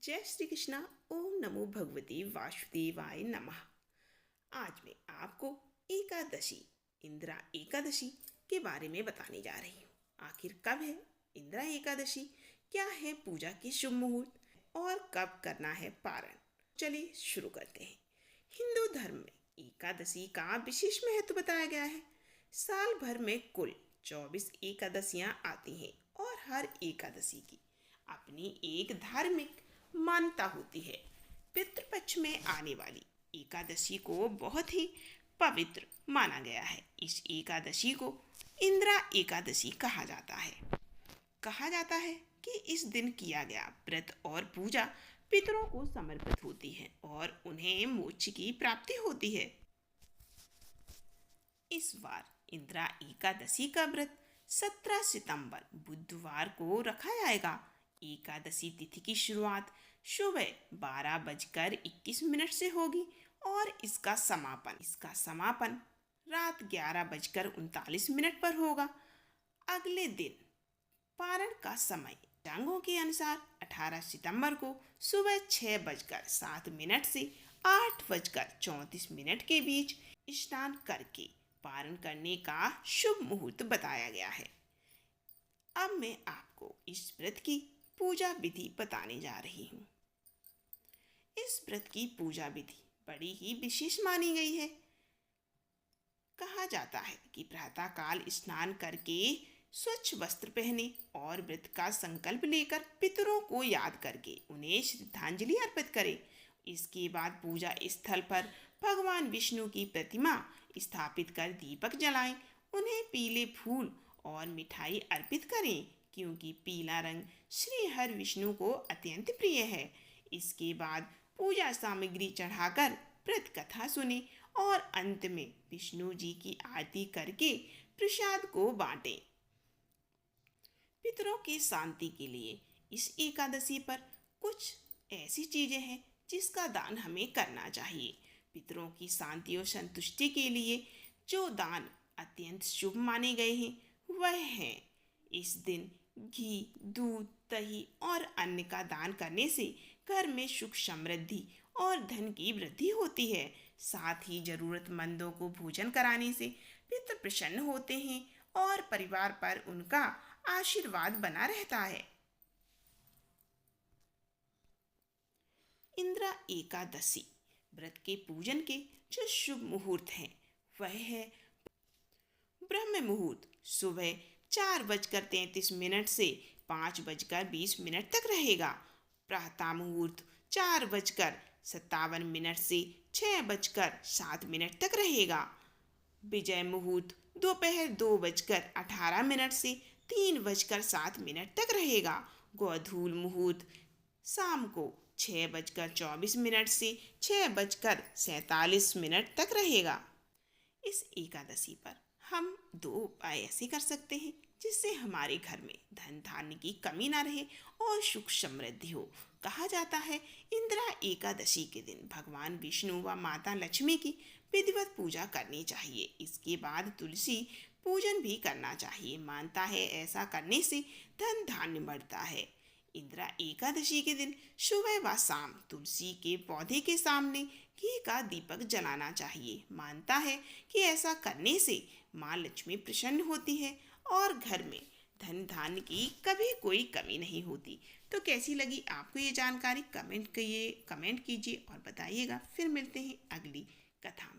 जय श्री कृष्णा। ओम नमो भगवती वासुदेवाय नमः। आज मैं आपको एकादशी, इंदिरा एकादशी के बारे में बताने जा रही हूँ। आखिर कब है इंदिरा एकादशी, क्या है पूजा के शुभ मुहूर्त और कब करना है पारण। चलिए शुरू करते हैं। हिंदू धर्म में एकादशी का विशेष महत्व बताया गया है। साल भर में कुल 24 एकादशियाँ आती हैं और हर एकादशी की अपनी एक धार्मिक मान्यता होती है। पितृपक्ष में आने वाली एकादशी को बहुत ही पवित्र माना गया है। इस एकादशी को इंदिरा एकादशी कहा जाता है। कहा जाता है कि इस दिन किया गया व्रत और पूजा पितरों को समर्पित होती है और उन्हें मोक्ष की प्राप्ति होती है। इस बार इंदिरा एकादशी का व्रत 17 सितंबर बुधवार को रखा जाएगा। एकादशी तिथि की शुरुआत सुबह 12:21 से होगी और इसका समापन रात 11:39 पर होगा। अगले दिन पारण का समय पंचांगों के अनुसार 18 सितंबर को सुबह 6:07 से 8:34 के बीच स्नान करके पारण करने का शुभ मुहूर्त बताया गया है। अब मैं आपको इस व्रत की पूजा विधि बताने जा रही हूँ। इस व्रत की पूजा विधि बड़ी ही विशेष मानी गई है। कहा जाता है कि प्रातः काल स्नान करके स्वच्छ वस्त्र पहने और व्रत का संकल्प लेकर पितरों को याद करके उन्हें श्रद्धांजलि अर्पित करें। इसके बाद पूजा स्थल पर भगवान विष्णु की प्रतिमा स्थापित कर दीपक जलाएं। उन्हें पीले फूल और मिठाई अर्पित करें क्योंकि पीला रंग श्री हर विष्णु को अत्यंत प्रिय है। इसके बाद पूजा सामग्री चढ़ाकर व्रत कथा सुने और अंत में विष्णु जी की आरती करके प्रसाद को बांटें। पितरों की शांति के लिए इस एकादशी पर कुछ ऐसी चीजें हैं जिसका दान हमें करना चाहिए। पितरों की शांति और संतुष्टि के लिए जो दान अत्यंत शुभ माने गए हैं वह है इस दिन घी, दूध, दही और अन्न का दान करने से घर में सुख समृद्धि और धन की वृद्धि होती है। साथ ही जरूरतमंदों को भोजन कराने से पितृ प्रसन्न होते हैं और परिवार पर उनका आशीर्वाद बना रहता है। इंदिरा एकादशी व्रत के पूजन के जो शुभ मुहूर्त हैं वह है ब्रह्म मुहूर्त सुबह 4:33 से 5:20 तक रहेगा। प्रातः मुहूर्त 4:57 से 6:07 तक रहेगा। विजय मुहूर्त दोपहर 2:18 से 3:07 तक रहेगा। गोधूल मुहूर्त शाम को 6:24 से 6:47 तक रहेगा। इस एकादशी पर हम 2 उपाय ऐसे कर सकते हैं जिससे हमारे घर में धन धान्य की कमी ना रहे और सुख समृद्धि हो। कहा जाता है इंदिरा एकादशी के दिन भगवान विष्णु व माता लक्ष्मी की विधिवत पूजा करनी चाहिए। इसके बाद तुलसी पूजन भी करना चाहिए। मानता है ऐसा करने से धन धान्य बढ़ता है। इंदिरा एकादशी के दिन सुबह व शाम तुलसी के पौधे के सामने घी का दीपक जलाना चाहिए। मानता है कि ऐसा करने से माँ लक्ष्मी प्रसन्न होती है और घर में धन धान्य की कभी कोई कमी नहीं होती। तो कैसी लगी आपको ये जानकारी कमेंट कीजिए और बताइएगा। फिर मिलते हैं अगली कथा।